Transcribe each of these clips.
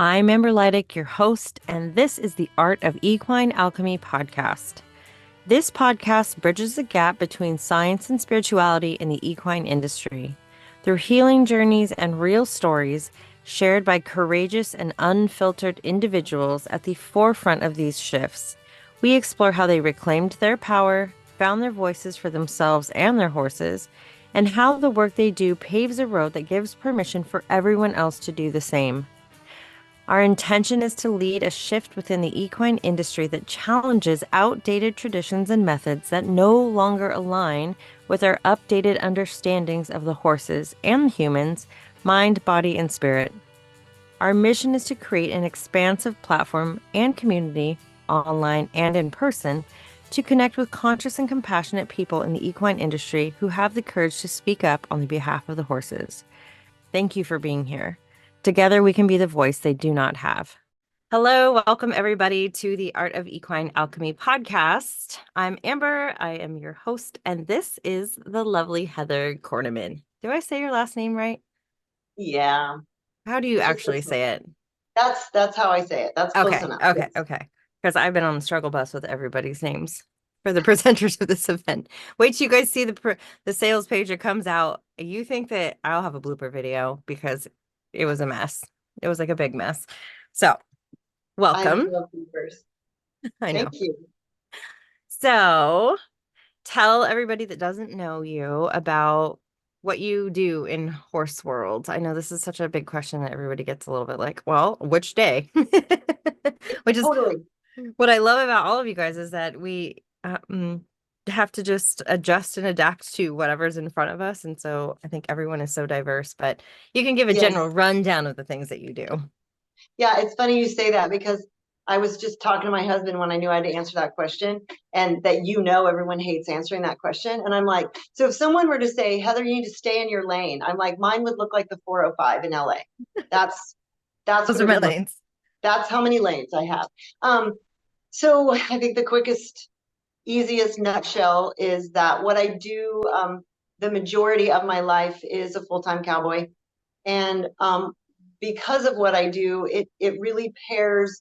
I'm Amber Leidick, your host, and this is the Art of Equine Alchemy podcast. This podcast bridges the gap between science and spirituality in the equine industry. Through healing journeys and real stories shared by courageous and unfiltered individuals at the forefront of these shifts, we explore how they reclaimed their power, found their voices for themselves and their horses, and how the work they do paves a road that gives permission for everyone else to do the same. Our intention is to lead a shift within the equine industry that challenges outdated traditions and methods that no longer align with our updated understandings of the horses and humans, mind, body, and spirit. Our mission is to create an expansive platform and community, online and in person, to connect with conscious and compassionate people in the equine industry who have the courage to speak up on the behalf of the horses. Thank you for being here. Together, we can be the voice they do not have. Hello, welcome everybody to the Art of Equine Alchemy podcast. I'm Amber, I am your host, and this is the lovely Heather Kornemann. Do I say your last name right? Yeah. How do you actually say it? That's how I say it. That's close Okay, enough. okay, Yes. okay. Because I've been on the struggle bus with everybody's names for the presenters of this event. Wait till you guys see the sales page that comes out. You think that I'll have a blooper video because it was a mess. It was like a big mess. So, I welcome. love beavers. I Thank know. you. So, tell everybody that doesn't know you about what you do in horse world. I know this is such a big question that everybody gets a little bit like, well, which day? Which is Totally. what I love about all of you guys is that we have to just adjust and adapt to whatever's in front of us. And so I think everyone is so diverse, but you can give a general Yes. rundown of the things that you do. Yeah, it's funny you say that because I was just talking to my husband when I knew I had to answer that question, and that everyone hates answering that question. And I'm like, so if someone were to say, Heather, you need to stay in your lane, I'm like, mine would look like the 405 in LA. That's that's Those what are it my would look. lanes. That's how many lanes I have. So I think the quickest easiest nutshell is that what I do, the majority of my life is a full-time cowboy. And because of what I do, it really pairs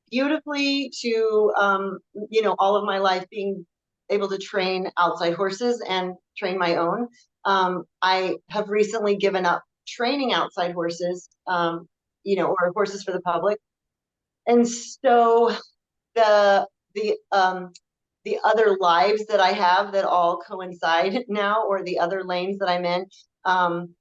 beautifully to, all of my life being able to train outside horses and train my own. I have recently given up training outside horses, or horses for the public. And so the the um, the other lives that I have that all coincide now, or the other lanes that I'm in, um,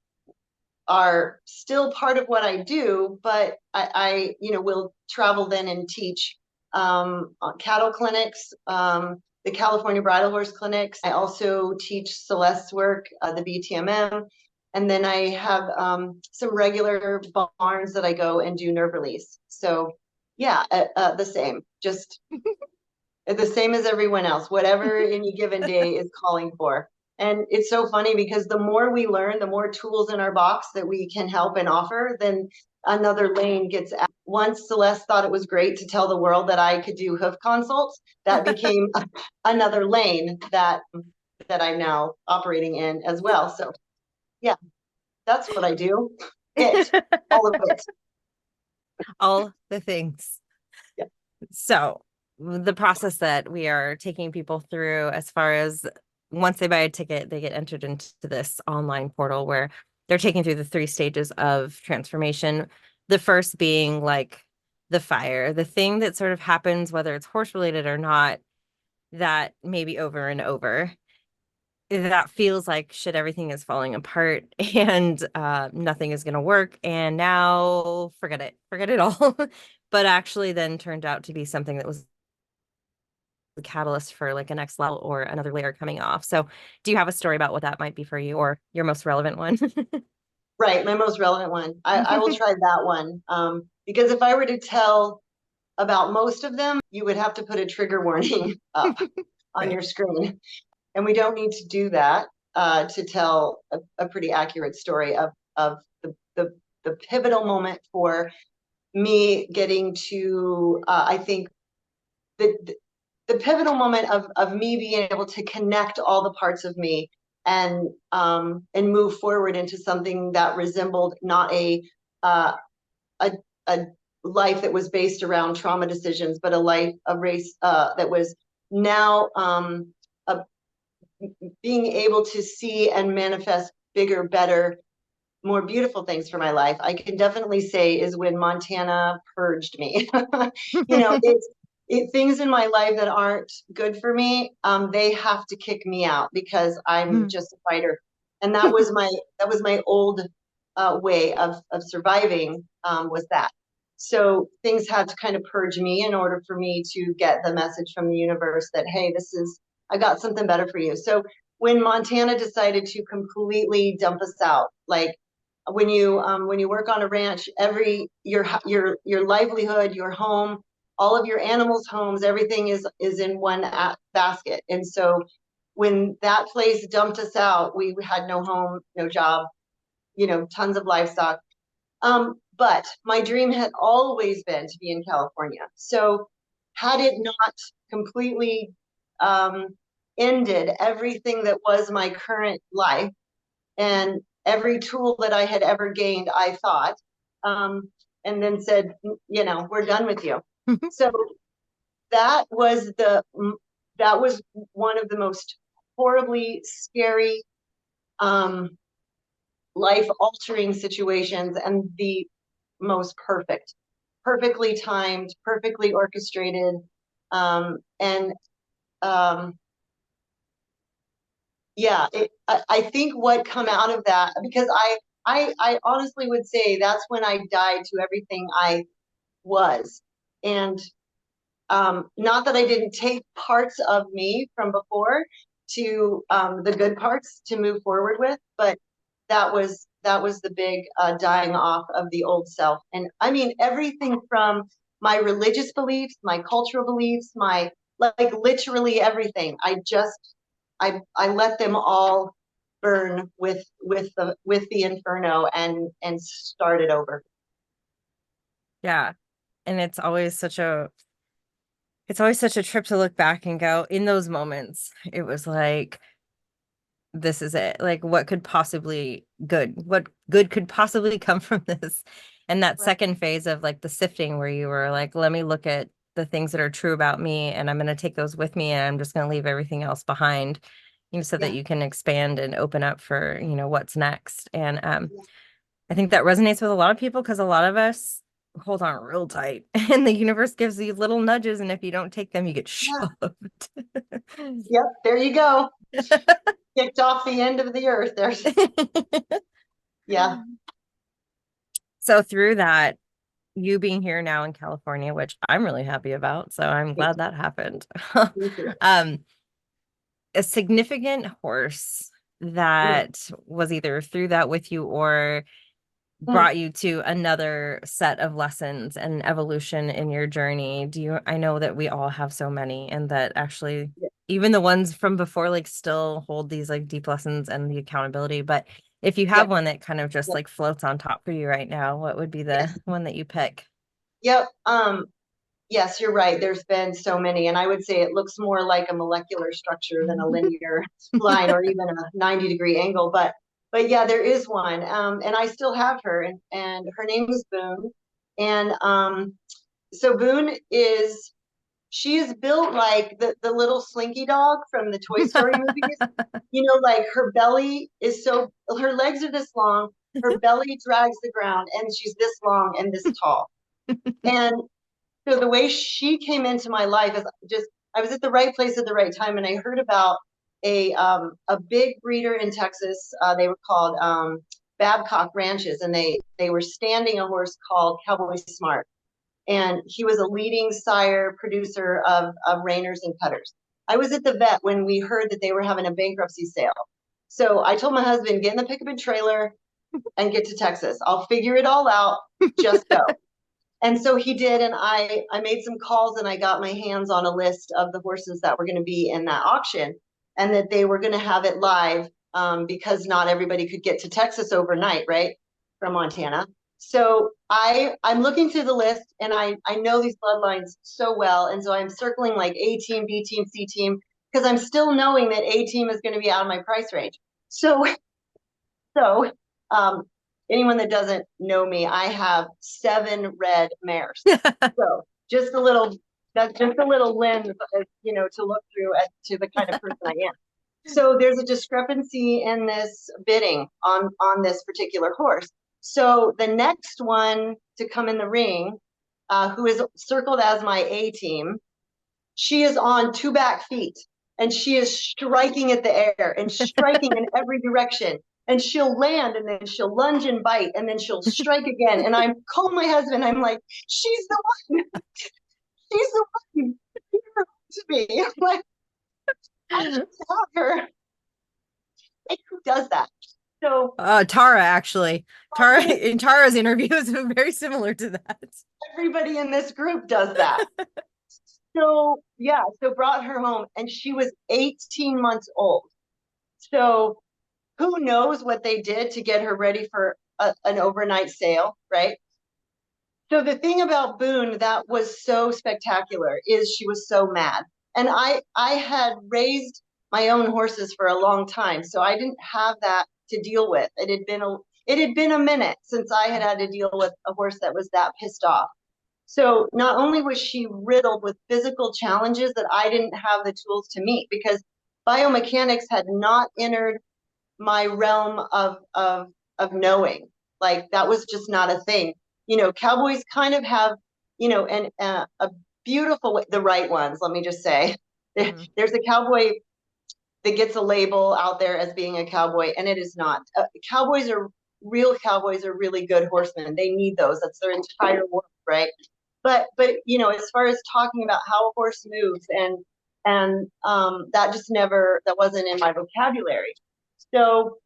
are still part of what I do, but I will travel then and teach cattle clinics, the California bridle horse clinics. I also teach Celeste's work, the BTMM. And then I have some regular barns that I go and do nerve release. So yeah, the same, just the same as everyone else, whatever any given day is calling for. And it's so funny because the more we learn, the more tools in our box that we can help and offer, then another lane gets out. Once Celeste thought it was great to tell the world that I could do hoof consults, that became another lane that I'm now operating in as well. So yeah, that's what I do. It, all of it. All the things. Yeah. So, the process that we are taking people through, as far as once they buy a ticket, they get entered into this online portal where they're taken through the 3 stages of transformation. The first being like the fire, the thing that sort of happens, whether it's horse related or not, that maybe over and over. That feels like shit, everything is falling apart and nothing is going to work. And now forget it all. But actually, then turned out to be something that was the catalyst for like a next level or another layer coming off. So, do you have a story about what that might be for you or your most relevant one? Right, my most relevant one. I will try that one. Because if I were to tell about most of them, you would have to put a trigger warning up on Right. your screen. And we don't need to do that to tell a pretty accurate story of the pivotal moment for me getting to, I think, the, the pivotal moment of me being able to connect all the parts of me and move forward into something that resembled not uh, a, a life that was based around trauma decisions, but a race that was now a, being able to see and manifest bigger, better, more beautiful things for my life, I can definitely say is when Montana purged me. Things in my life that aren't good for me, they have to kick me out because I'm just a fighter. And that was my old way of surviving, was that. So things had to kind of purge me in order for me to get the message from the universe that, hey, I got something better for you. So when Montana decided to completely dump us out, like when you work on a ranch, your livelihood, your home, all of your animals' homes, everything is in one basket. And so when that place dumped us out, we had no home, no job, tons of livestock. But my dream had always been to be in California. So had it not completely ended everything that was my current life, and every tool that I had ever gained, I thought, and then said, we're done with you. So that was one of the most horribly scary, life altering situations, and the most perfectly timed, perfectly orchestrated, and yeah, I think what come out of that, because I honestly would say that's when I died to everything I was. And not that I didn't take parts of me from before to the good parts to move forward with, but that was the big dying off of the old self. And I mean, everything from my religious beliefs, my cultural beliefs, my, like, literally everything. I let them all burn with the inferno, and start it over. Yeah. And it's always such a trip to look back and go, in those moments, it was like, this is it. Like, what good could possibly come from this? And that Right. second phase of like the sifting, where you were like, let me look at the things that are true about me, and I'm going to take those with me, and I'm just going to leave everything else behind, so that Yeah. you can expand and open up for, what's next. And Yeah. I think that resonates with a lot of people, because a lot of us hold on real tight, and the universe gives you little nudges, and if you don't take them, you get Yeah. shoved. Yep. There you go. Kicked off the end of the earth. Yeah. So through that, you being here now in California, which I'm really happy about, so I'm Me glad too. that happened. Me too. Um, a significant horse Mm. that was either through that with you or Mm. brought you to another set of lessons and evolution in your journey. I know that we all have so many, and that actually Yeah. even the ones from before like still hold these like deep lessons and the accountability. But if you have Yep. one that kind of just Yep. like floats on top for you right now, what would be the Yes. one that you pick? Yep. Yes, you're right. There's been so many, and I would say it looks more like a molecular structure than a linear line or even a 90-degree angle. But yeah, there is one, and I still have her, and her name is Boone. And so Boone is she is built like the little Slinky dog from the Toy Story movies. Like her legs are this long, her belly drags the ground, and she's this long and this tall. And so the way she came into my life is just, I was at the right place at the right time, and I heard about a big breeder in Texas. They were called Babcock Ranches, and they were standing a horse called Cowboy Smart, and he was a leading sire producer of reiners and cutters. I was at the vet when we heard that they were having a bankruptcy sale. So I told my husband, get in the pickup and trailer and get to Texas. I'll figure it all out. Just go. And so he did, and I made some calls, and I got my hands on a list of the horses that were going to be in that auction, and that they were going to have it live, because not everybody could get to Texas overnight, right, from Montana. So I'm looking through the list, and I know these bloodlines so well, and so I'm circling like A team, B team, C team, because I'm still knowing that A team is going to be out of my price range. So so um, anyone that doesn't know me, I have 7 red mares. So just a little, that's just a little lens, to look through to the kind of person I am. So there's a discrepancy in this bidding on this particular horse. So the next one to come in the ring, who is circled as my A team, she is on 2 back feet and she is striking at the air and striking in every direction. And she'll land and then she'll lunge and bite and then she'll strike again. And I'm calling my husband. I'm like, she's the one. She's the one. To me. I'm like, I just have her. Like, who does that? So Tara, actually. Tara in Tara's interview is very similar to that. everybody in this group does that. So yeah, so brought her home and she was 18 months old. So who knows what they did to get her ready for an overnight sale, right? So the thing about Boone that was so spectacular is she was so mad. And I had raised my own horses for a long time, so I didn't have that to deal with. It had been a minute since I had to deal with a horse that was that pissed off. So not only was she riddled with physical challenges that I didn't have the tools to meet because biomechanics had not entered my realm of knowing. Like that was just not a thing. Cowboys kind of have, a beautiful way, the right ones, let me just say. Mm-hmm. There's a cowboy that gets a label out there as being a cowboy, and it is not. Real cowboys are really good horsemen. They need those. That's their entire work, right? But as far as talking about how a horse moves and that wasn't in my vocabulary. So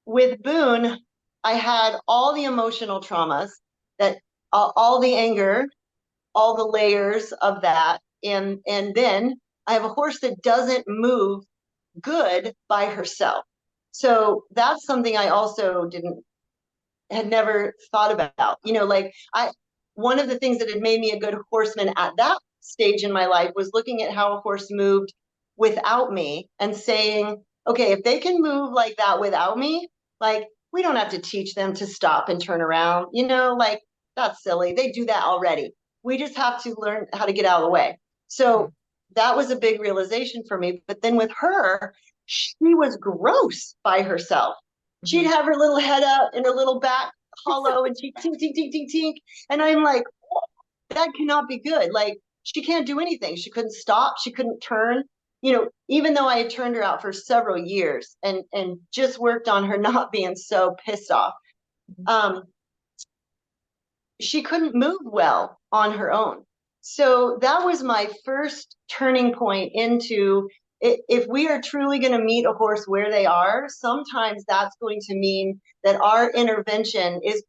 with Boone, I had all the emotional traumas, that all the anger, all the layers of that, and then I have a horse that doesn't move good by herself. So that's something I also had never thought about. One of the things that had made me a good horseman at that stage in my life was looking at how a horse moved without me and saying, okay, if they can move like that without me, like we don't have to teach them to stop and turn around, like that's silly. They do that already. We just have to learn how to get out of the way. So that was a big realization for me. But then with her, she was gross by herself. She'd have her little head up and her little back hollow and she tink, tink, tink, tink, tink. And I'm like, oh, that cannot be good. Like she can't do anything. She couldn't stop. She couldn't turn. Even though I had turned her out for several years and just worked on her not being so pissed off, she couldn't move well on her own. So that was my first turning point into if we are truly going to meet a horse where they are, sometimes that's going to mean that our intervention is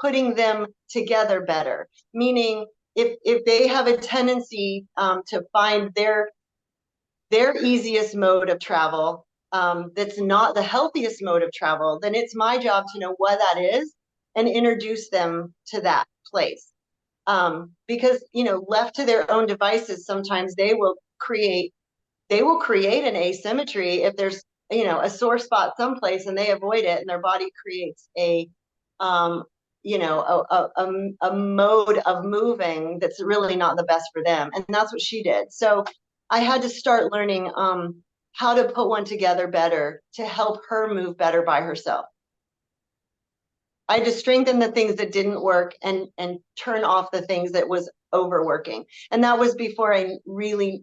putting them together better. Meaning, if they have a tendency to find their easiest mode of travel, that's not the healthiest mode of travel, then it's my job to know what that is and introduce them to that place. Because left to their own devices, sometimes they will create an asymmetry if there's a sore spot someplace and they avoid it and their body creates a mode of moving that's really not the best for them. And that's what she did. So I had to start learning how to put one together better to help her move better by herself. I had to strengthen the things that didn't work and turn off the things that was overworking. And that was before I really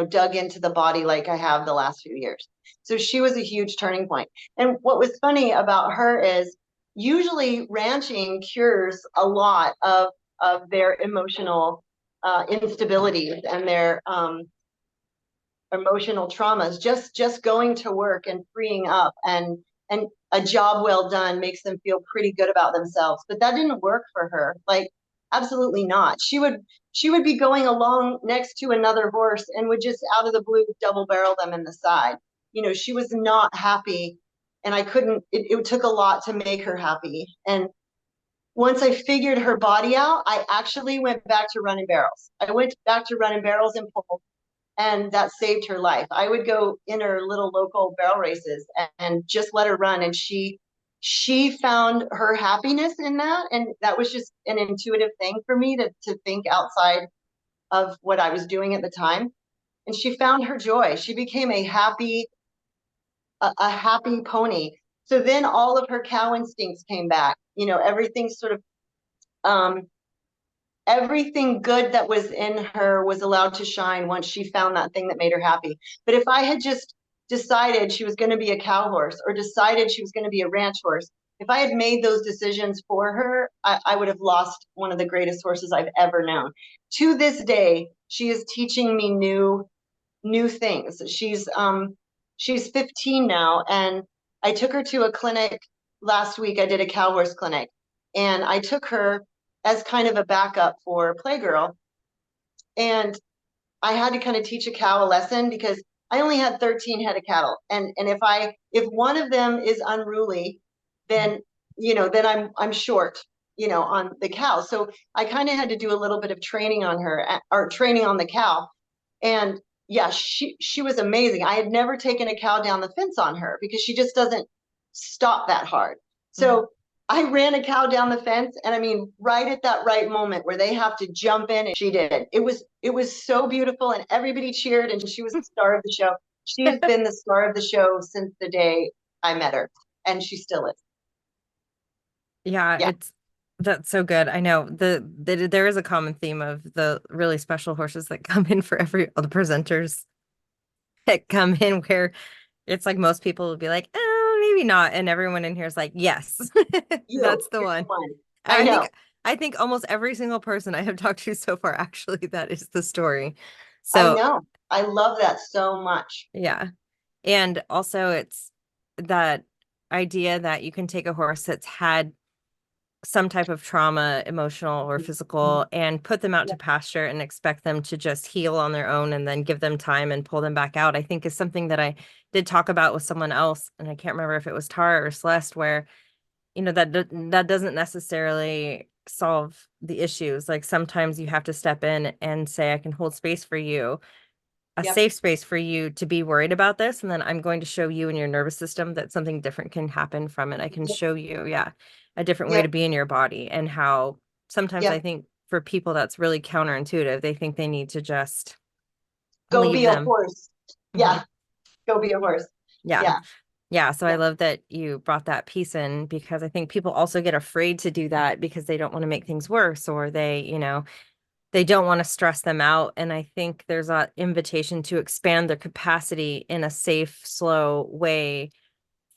dug into the body like I have the last few years. So she was a huge turning point. And what was funny about her is usually ranching cures a lot of their emotional instabilities and their emotional traumas. Just going to work and freeing up and a job well done makes them feel pretty good about themselves. But that didn't work for her. Like, absolutely not. She would be going along next to another horse and would just out of the blue double barrel them in the side. She was not happy, and it took a lot to make her happy. And once I figured her body out, I actually went back to running barrels. I went back to running barrels and poles, and that saved her life. I would go in her little local barrel races and just let her run, and she she found her happiness in that. And that was just an intuitive thing for me to think outside of what I was doing at the time. And she found her joy. She became a happy pony. So then all of her cow instincts came back. You know, everything sort of um, everything good that was in her was allowed to shine once she found that thing that made her happy. But if I had just decided she was going to be a cow horse or decided she was going to be a ranch horse, if I had made those decisions for her, I would have lost one of the greatest horses I've ever known. To this day, she is teaching me new things. She's 15 now, and I took her to a clinic last week. I did a cow horse clinic, and I took her as kind of a backup for Playgirl. And I had to kind of teach a cow a lesson because I only had 13 head of cattle. And if one of them is unruly, then then I'm short, on the cow. So I kind of had to do a little bit of training on her or training on the cow. And yeah, she was amazing. I had never taken a cow down the fence on her because she just doesn't stop that hard. Mhm. So I ran a cow down the fence, and I mean, right at that right moment where they have to jump in, and she did. It was so beautiful, and everybody cheered, and she was the star of the show. She has been the star of the show since the day I met her, and she still is. Yeah, Yeah. that's so good. I know there is a common theme of the really special horses that come in for every all the presenters that come in where it's like most people will be like, oh, maybe not. And everyone in here is like, yes, that's the You're the one. one. I I think know. I think almost every single person I have talked to so far, actually, that is the story. I So know. I love that so much. yeah. And also it's that idea that you can take a horse that's had some type of trauma, emotional or physical, and put them out Yeah. to pasture and expect them to just heal on their own and then give them time and pull them back out, I think is something that I did talk about with someone else. And I can't remember if it was Tara or Celeste, where, that doesn't necessarily solve the issues. Like sometimes you have to step in and say, I can hold space for you, a Yep. safe space for you to be worried about this. And then I'm going to show you in your nervous system that something different can happen from it. I can Yep. show you, yeah, a different way to Yep. be in your body. And how sometimes I Yep. think for people that's really counterintuitive, they think they need to just Go leave be a them. horse. Mhm. Yeah. Go be a horse. Yeah. Yeah. Yeah. So I Yeah. love that you brought that piece in because I think people also get afraid to do that because they don't want to make things worse, or they don't want to stress them out. And I think there's an invitation to expand their capacity in a safe, slow way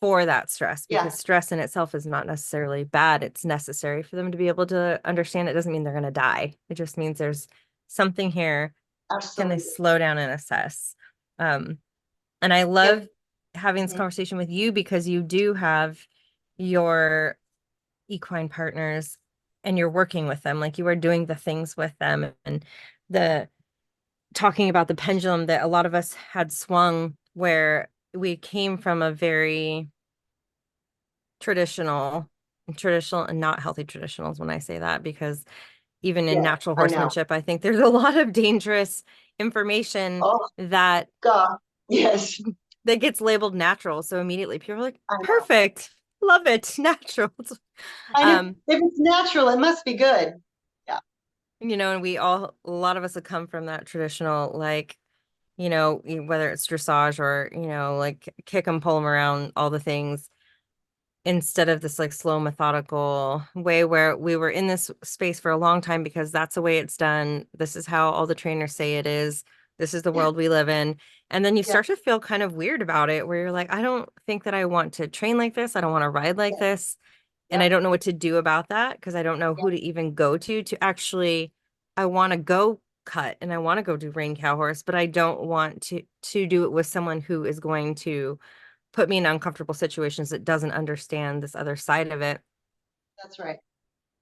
for that stress, because Yeah. stress in itself is not necessarily bad. It's necessary for them to be able to understand. It doesn't mean they're going to die. It just means there's something here. Can they Absolutely. slow down and assess? Um, and I Yep. love having this Mhm. conversation with you because you do have your equine partners and you're working with them, like you are doing the things with them, and the talking about the pendulum that a lot of us had swung, where we came from a very traditional and not healthy traditionals when I say that, because even in Yes, natural I know. horsemanship, I think there's a lot of dangerous information Oh that God. Yes, that gets labeled natural. So immediately people are like, I know. perfect, love it, natural. And if Um, if it's natural, it must be good. Yeah. and a lot of us have come from that traditional, like, whether it's dressage or, like kick them, pull them around, all the things, instead of this like slow, methodical way where we were in this space for a long time because that's the way it's done. This is how all the trainers say it is. This is the Yeah. world we live in. And then you Yeah. start to feel kind of weird about it, where you're like, I don't think that I want to train like this. I don't want to ride like Yeah. this. And Yeah. I don't know what to do about that because I don't know Yeah. who to even go to actually, I want to go cut and I want to go do rein cow horse, but I don't want to do it with someone who is going to put me in uncomfortable situations that doesn't understand this other side of it. That's right.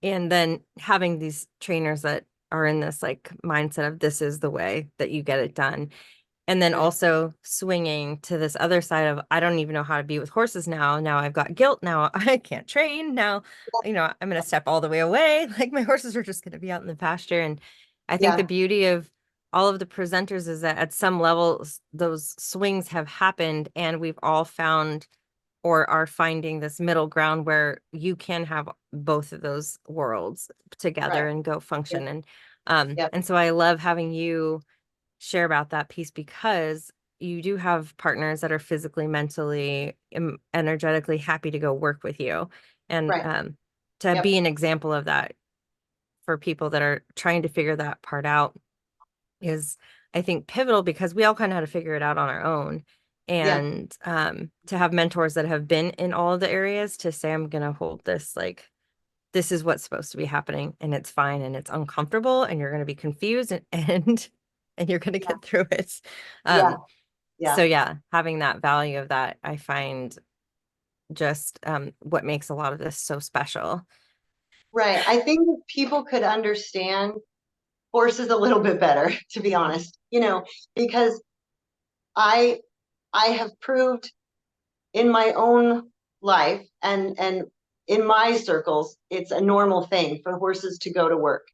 And then having these trainers that are in this like mindset of this is the way that you get it done. And then Yeah. also swinging to this other side of, I don't even know how to be with horses now. Now I've got guilt. Now I can't train. Now, I'm going to step all the way away. Like my horses are just going to be out in the pasture. And I think the Yeah. beauty of all of the presenters is that at some level, those swings have happened and we've all found or are finding this middle ground where you can have both of those worlds together Right. and go Yep. function. Yep. And so I love having you share about that piece because you do have partners that are physically, mentally, energetically happy to go work with you. And Right. to Yep. be an example of that for people that are trying to figure that part out is, I think, pivotal because we all kind of had to figure it out on our own. Yeah. And to have mentors that have been in all of the areas to say, I'm going to hold this, like, this is what's supposed to be happening and it's fine and it's uncomfortable and you're going to be confused and you're going to Yeah. get through it. Yeah. Um, Yeah. so yeah, having that value of that, I find just what makes a lot of this so special. Right. I think if people could understand horses a little bit better, to be honest, because I I have proved in my own life and in my circles, it's a normal thing for horses to go to work.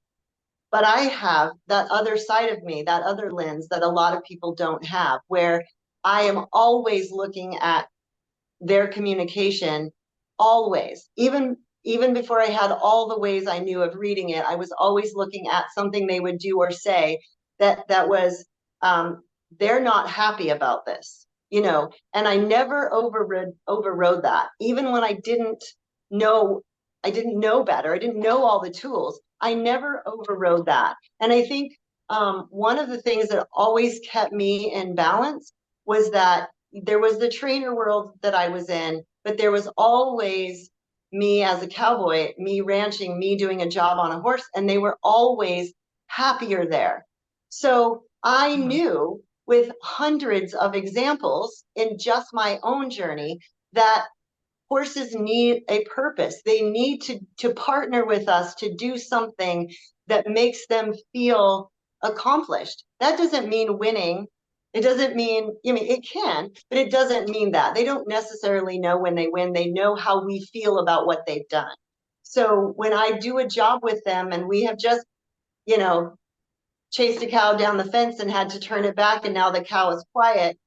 But I have that other side of me, that other lens that a lot of people don't have, where I am always looking at their communication, always, even before I had all the ways I knew of reading it, I was always looking at something they would do or say that was um, they're not happy about this, and I never overrode that. Even when know I didn't know better, I didn't know all the tools, I never overrode that. And I think one of the things that always kept me in balance was that there was the trainer world that I was in, but there was always me as a cowboy, me ranching, me doing a job on a horse, and they were always happier there. So I Mhm. knew with hundreds of examples in just my own journey that horses need a purpose. They need to partner with us to do something that makes them feel accomplished. That doesn't mean winning. It doesn't mean, I mean, it can, but it doesn't mean that. They don't necessarily know when they win. They know how we feel about what they've done. So when I do a job with them and we have just, you know, chased a cow down the fence and had to turn it back and now the cow is quiet,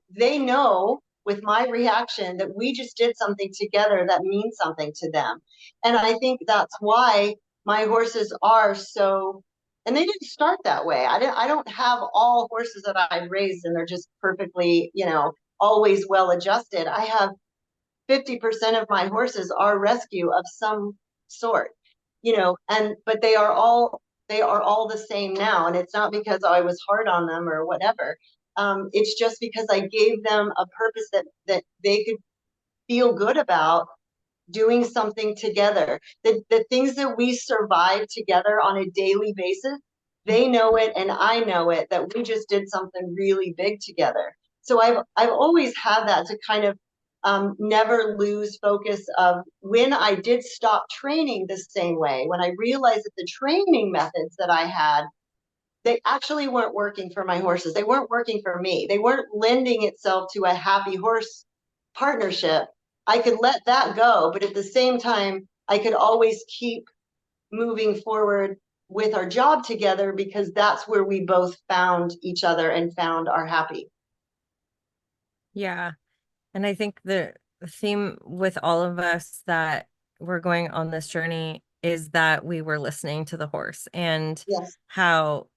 they know with my reaction that we just did something together that means something to them. And I think that's why my horses are so, and they didn't start that way. I don't have all horses that I raised and they're just perfectly, always well adjusted. I have 50% of my horses are rescue of some sort, and but they are all the same now. And it's not because I was hard on them or whatever. It's just because I gave them a purpose that they could feel good about doing something together. The things that we survive together on a daily basis, they know it and I know it, that we just did something really big together. So I've always had that to kind of never lose focus of when I did stop training the same way, when I realized that the training methods that I had, they actually weren't working for my horses. They weren't working for me. They weren't lending itself to a happy horse partnership. I could let that go, but at the same time, I could always keep moving forward with our job together because that's where we both found each other and found our happy. Yeah. And I think the theme with all of us that we're going on this journey is that we were listening to the horse and Yes. how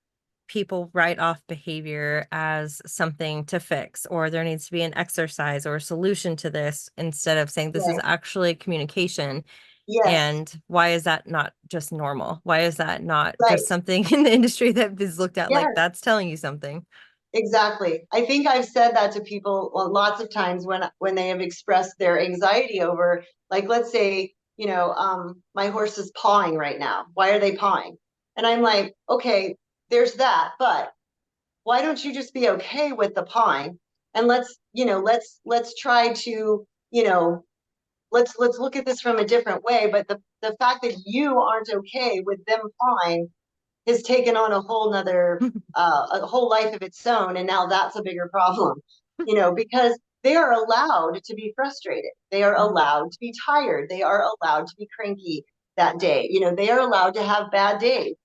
people write off behavior as something to fix, or there needs to be an exercise or a solution to this instead of saying this is Right. actually communication. Yes. And why is that not just normal? Why is that not just Right. something in the industry that is looked at like Yes. that's telling you something? Exactly. I think I've said that to people lots of times when they have expressed their anxiety over, like, let's say, my horse is pawing right now. Why are they pawing? And I'm like, okay, there's that, but why don't you just be okay with the pawing? And let's try to, let's look at this from a different way. But the fact that you aren't okay with them pawing has taken on a whole life of its own, and now that's a bigger problem, because they are allowed to be frustrated, they are allowed to be tired, they are allowed to be cranky that day, they are allowed to have bad days,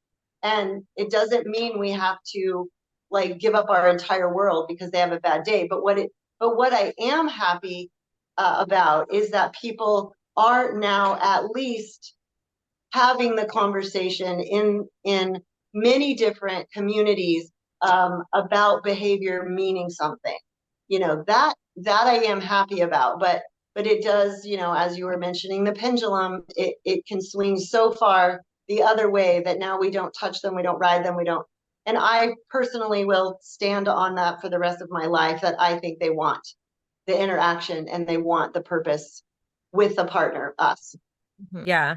and it doesn't mean we have to like give up our entire world because they have a bad day. But what I am happy about is that people are now at least having the conversation in many different communities about behavior meaning something. That I am happy about, but it does, as you were mentioning, the pendulum, it can swing so far the other way that now we don't touch them, we don't ride them, we don't. And I personally will stand on that for the rest of my life, that I think they want the interaction and they want the purpose with a partner, us. Yeah.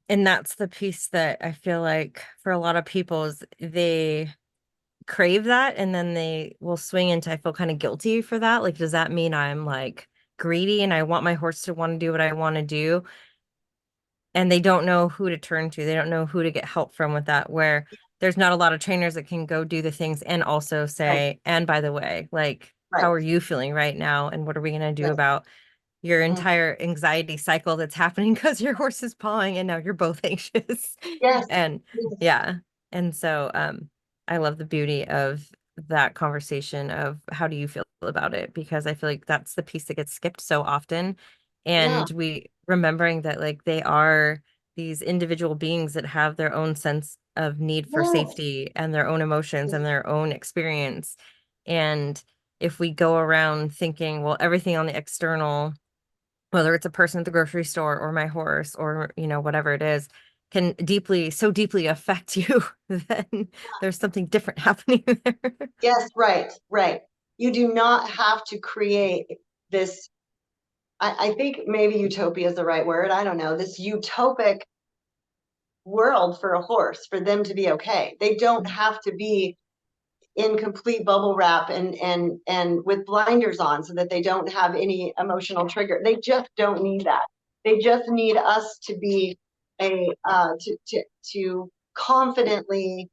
And that's the piece that I feel like for a lot of people is they crave that and then they will swing into I feel kind of guilty for that. Like, does that mean I'm like greedy and I want my horse to want to do what I want to do? And they don't know who to turn to. They don't know who to get help from with that, where there's not a lot of trainers that can go do the things and also Right, say, and by the way, like, how right, are you feeling right now? And what are we going to do right. about your Mm. entire anxiety cycle that's happening because your horse is pawing and now you're both anxious. Yes, And yes, yeah. And so I love the beauty of that conversation of how do you feel about it? Because I feel like that's the piece that gets skipped so often. yeah, And we remembering that like they are these individual beings that have their own sense of need for yes, safety and their own emotions and yes, their own experience. And if we go around thinking, well, everything on the external, whether it's a person at the grocery store or my horse or, whatever it is, can so deeply affect you, then there's something different happening there. yes, right, right. You do not have to create this. I think maybe utopia is the right word. I don't know. This utopic world for a horse for them to be okay. They don't have to be in complete bubble wrap and with blinders on so that they don't have any emotional trigger. They just don't need that. They just need us to be a to confidently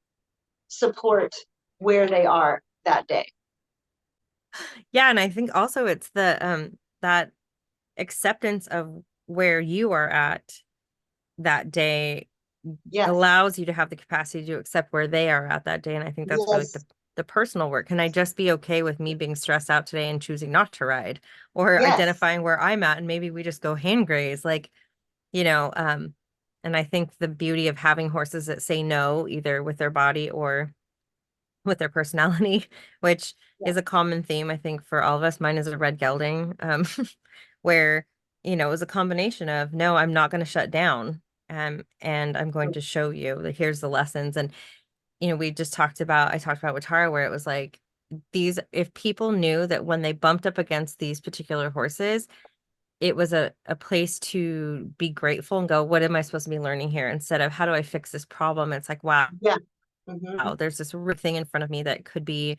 support where they are that day. Yeah, and I think also it's the that acceptance of where you are at that day Yes, allows you to have the capacity to accept where they are at that day. And I think that's where like yes, the personal work. Can I just be okay with me being stressed out today and choosing not to ride or yes, identifying where I'm at and maybe we just go hand graze like, you know, um, and I think the beauty of having horses that say no, either with their body or with their personality, which yes, is a common theme, I think, for all of us. Mine is a red gelding, where, it was a combination of, no, I'm not going to shut down. And I'm going to show you that here's the lessons. And, I talked about with Tara, where it was like, if people knew that when they bumped up against these particular horses, it was a place to be grateful and go, what am I supposed to be learning here? Instead of how do I fix this problem? It's like, wow, yeah, hmm, there's this real thing in front of me that could be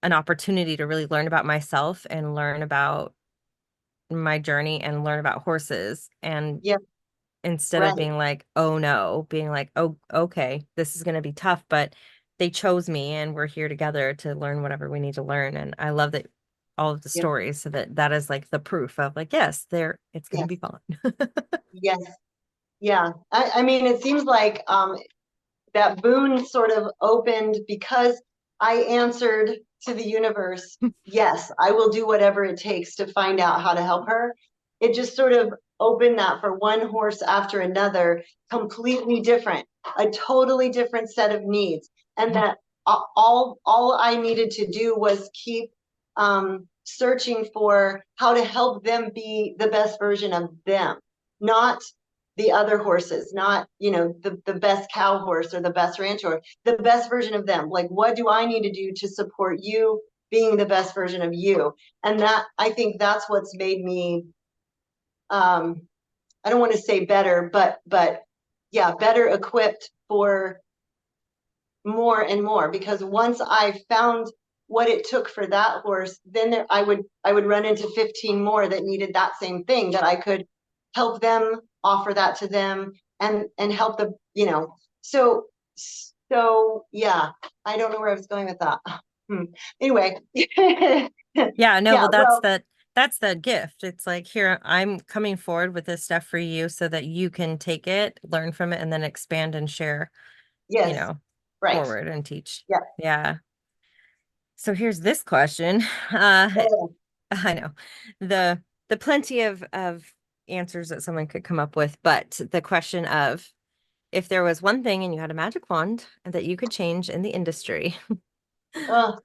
an opportunity to really learn about myself and learn about my journey and learn about horses. And yeah, instead of right, being like, oh no, being like, oh, okay, this is going to be tough, but they chose me and we're here together to learn whatever we need to learn. And I love that all of the yeah, stories so that is like the proof of like, yes, it's going to be yes, fun. yes, yeah. I mean, it seems like that boon sort of opened because I answered to the universe, yes, I will do whatever it takes to find out how to help her. It just sort of opened that for one horse after another, completely different, a totally different set of needs. And that all I needed to do was keep searching for how to help them be the best version of them, not the other horses, not, the best cow horse or the best ranch or the best version of them. Like, what do I need to do to support you being the best version of you? And that, I think that's what's made me, I don't want to say better, but yeah, better equipped for more and more, because once I found what it took for that horse, then I would run into 15 more that needed that same thing, that I could help them, offer that to them, and help them, so yeah, I don't know where I was going with that. Anyway. Yeah, no, Yeah, well, well, that's the gift. It's like, here, I'm coming forward with this stuff for you so that you can take it, learn from it, and then expand and share, you yes, know, right, forward and teach. yeah. Yeah. So here's this question. Oh, I know. The the plenty of answers that someone could come up with, but the question of if there was one thing and you had a magic wand that you could change in the industry. Ugh,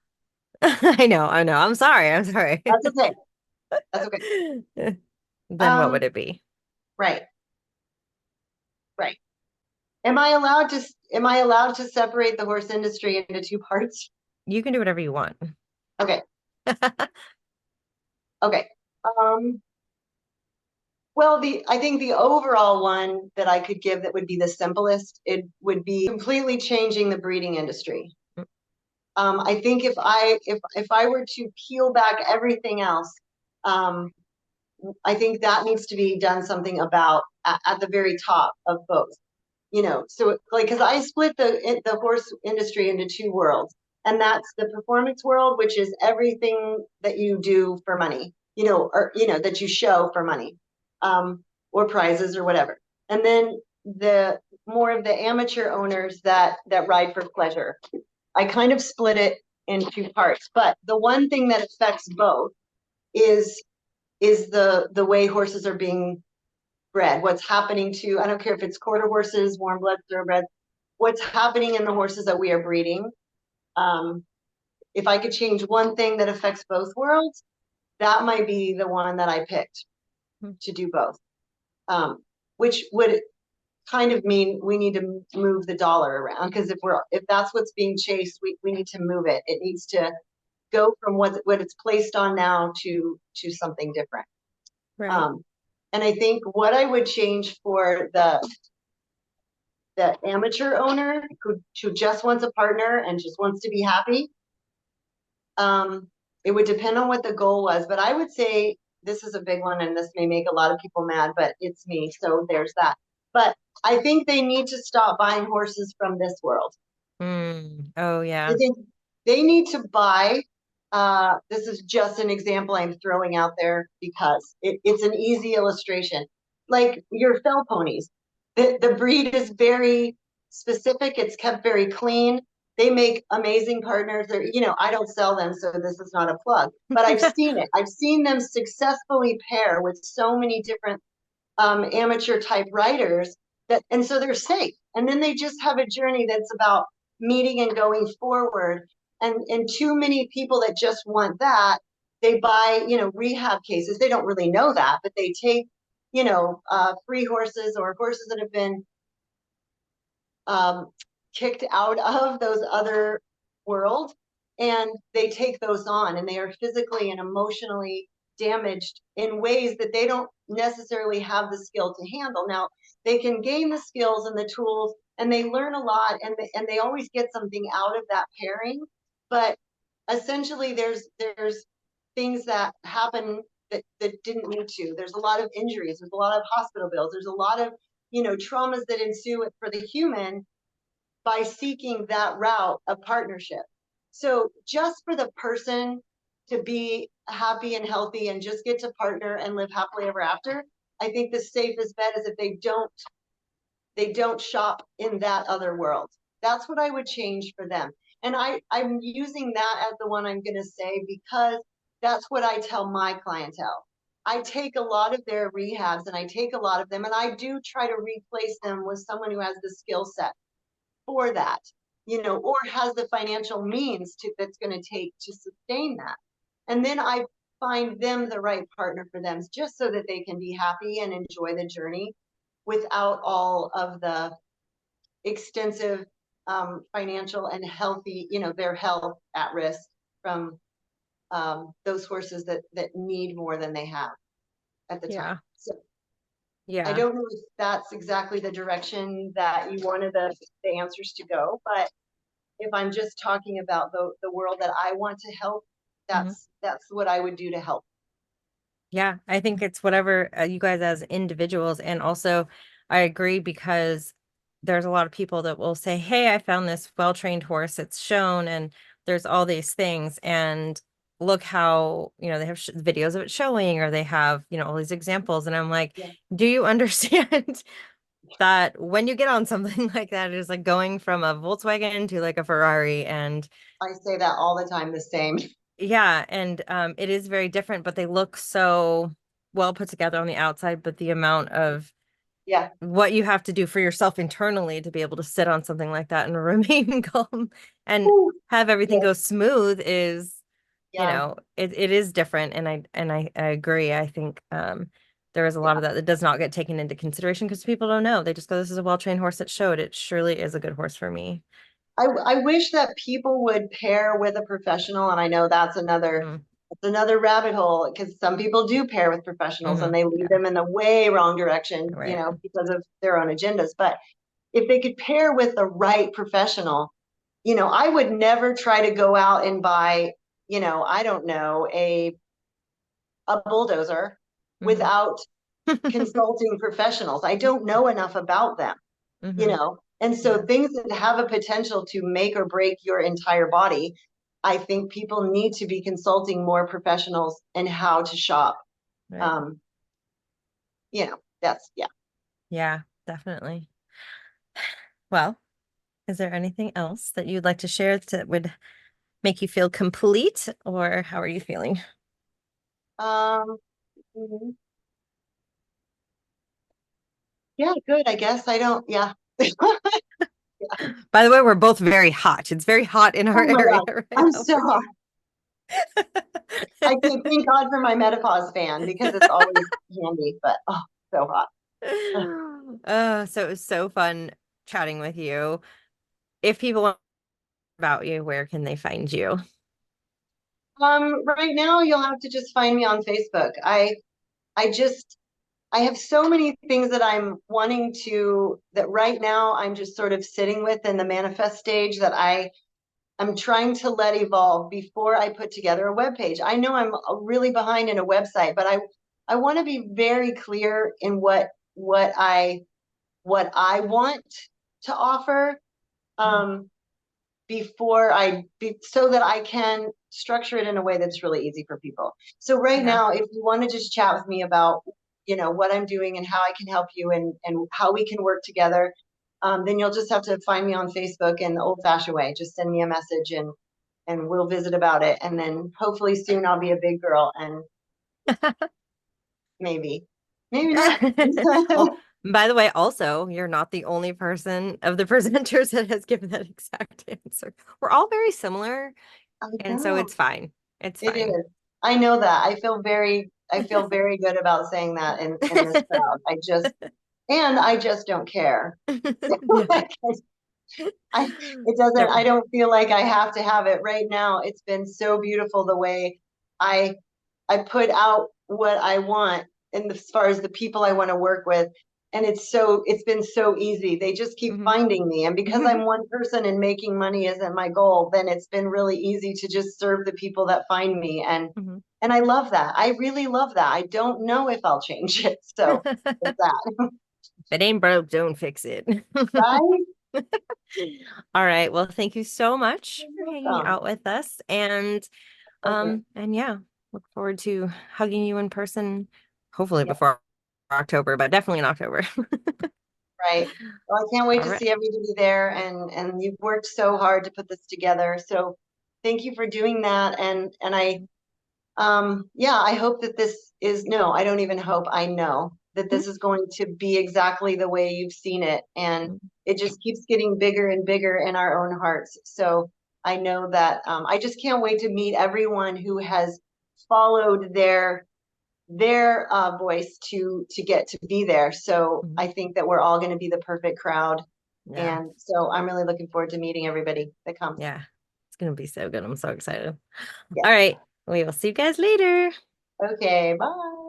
I know. I'm sorry. I'm sorry. that's okay. That's okay. Then what would Um, it be? right, right. Am I allowed to separate the horse industry into two parts? You can do whatever you want. Okay. Okay. Um, well, the I think the overall one that I could give that would be the simplest, it would be completely changing the breeding industry. I think if I were to peel back everything else, um, I think that needs to be done something about at the very top of both. So like because I split the horse industry into two worlds, and that's the performance world, which is everything that you do for money, or that you show for money, or prizes or whatever, and then the more of the amateur owners that ride for pleasure. I kind of split it in two parts, but the one thing that affects both is the way horses are being bred. What's happening to, I don't care if it's quarter horses, warm blood, thoroughbreds, what's happening in the horses that we are breeding. Um, if I could change one thing that affects both worlds, that might be the one that I picked to do both. Which would kind of mean we need to move the dollar around, because if that's what's being chased, we need to move it. It needs to go from what it's placed on now to something different. Right. Um, and I think what I would change for the amateur owner who just wants a partner and just wants to be happy, it would depend on what the goal was. But I would say this is a big one, and this may make a lot of people mad, but it's me, so there's that. But I think they need to stop buying horses from this world. Oh I yeah. think they need to buy. This is just an example I'm throwing out there because it's an easy illustration. Like your fell ponies, the breed is very specific. It's kept very clean. They make amazing partners. I don't sell them, so this is not a plug, but I've seen it. I've seen them successfully pair with so many different amateur type riders and so they're safe. And then they just have a journey that's about meeting and going forward. And too many people that just want that, they buy, rehab cases. They don't really know that, but they take, free horses or horses that have been um, kicked out of those other worlds, and they take those on, and they are physically and emotionally damaged in ways that they don't necessarily have the skill to handle. Now they can gain the skills and the tools, and they learn a lot, and they always get something out of that pairing. But essentially there's things that happen that didn't need to. There's a lot of injuries, there's a lot of hospital bills, there's a lot of traumas that ensue for the human by seeking that route of partnership. So just for the person to be happy and healthy and just get to partner and live happily ever after, I think the safest bet is if they don't shop in that other world. That's what I would change for them. And I'm using that as the one I'm going to say because that's what I tell my clientele. I take a lot of their rehabs and I take a lot of them and I do try to replace them with someone who has the skill set for that, or has the financial means that's going to take to sustain that. And then I find them the right partner for them just so that they can be happy and enjoy the journey without all of the extensive financial and healthy, their health at risk from those horses that need more than they have at the time. Yeah. So I Yeah. don't know if that's exactly the direction that you wanted the answers to go, but if I'm just talking about the world that I want to help, Mhm. that's what I would do to help. Yeah, I think it's whatever you guys as individuals. And also, I agree because there's a lot of people that will say, hey, I found this well-trained horse. It's shown, and there's all these things. And look how, they have videos of it showing, or they have, all these examples. And I'm like, Yeah, do you understand that when you get on something like that, it is like going from a Volkswagen to like a Ferrari? And I say that all the time, the same. yeah, and it is very different, but they look so well put together on the outside, but the amount of Yeah. what you have to do for yourself internally to be able to sit on something like that and remain calm and Ooh, have everything yes. go smooth is, Yeah. it is different. And I agree. I think there is a lot Yeah. of that that does not get taken into consideration because people don't know. They just go, this is a well-trained horse that showed. It surely is a good horse for me. I wish that people would pair with a professional, and I know Mm, that's another rabbit hole because some people do pair with professionals and they lead yeah, them in the way wrong direction, right. because of their own agendas. But if they could pair with the right professional, I would never try to go out and buy, I don't know, a bulldozer Hmm. without consulting professionals. I don't know enough about them, Hmm. and so Yeah, things that have a potential to make or break your entire body, I think people need to be consulting more professionals in how to shop. right. Um, that's yeah. Yeah, definitely. Well, is there anything else that you'd like to share that would make you feel complete, or how are you feeling? Um, mhm. Yeah, good. I guess I don't. Yeah. By the way, we're both very hot. It's very hot in our Oh my area God, right I'm now so for hot. I can thank God for my menopause fan because it's always handy. But oh, so hot. So it was so fun chatting with you. If people want about you, where can they find you? Right now you'll have to just find me on Facebook. I just I have so many things that I'm wanting to that right now I'm just sort of sitting with in the manifest stage that I'm trying to let evolve before I put together a web page. I know I'm really behind in a website, but I want to be very clear in what I want to offer. Mhm. Um, so that I can structure it in a way that's really easy for people. So right Yeah. now, if you want to just chat with me about, what I'm doing and how I can help you and how we can work together, then you'll just have to find me on Facebook in the old fashioned way. Just send me a message and we'll visit about it. And then hopefully soon I'll be a big girl and maybe not. Well, by the way, also, you're not the only person of the presenters that has given that exact answer. We're all very similar, I and so know it's fine. It's it fine. is. I know that. I feel very good about saying that in this crowd. I just don't care. Yeah. Like, it doesn't, I There. don't feel like I have to have it right now. It's been so beautiful the way I I put out what I want as far as the people I want to work with. And it's been so easy. They just keep Mhm. finding me. And because I'm one person and making money isn't my goal, then it's been really easy to just serve the people that find me. And Mhm. and I love that. I really love that. I don't know if I'll change it. So If it's that. it ain't broke, don't fix it. Right? All right. Well, thank you so much for You're hanging welcome. out with us. Pleasure. And yeah, look forward to hugging you in person, hopefully Yeah. before October, but definitely in October. Right. Well, I can't wait All to right. see everybody there and you've worked so hard to put this together. So thank you for doing that. And yeah, I hope that this is no, I don't even hope, I know that this is going to be exactly the way you've seen it. And it just keeps getting bigger and bigger in our own hearts. So I know that I just can't wait to meet everyone who has followed their voice to get to be there. So Mhm. I think that we're all going to be the perfect crowd. Yeah. And so I'm really looking forward to meeting everybody that comes. Yeah. It's gonna be so good. I'm so excited. Yeah. All right. We will see you guys later. Okay. Bye.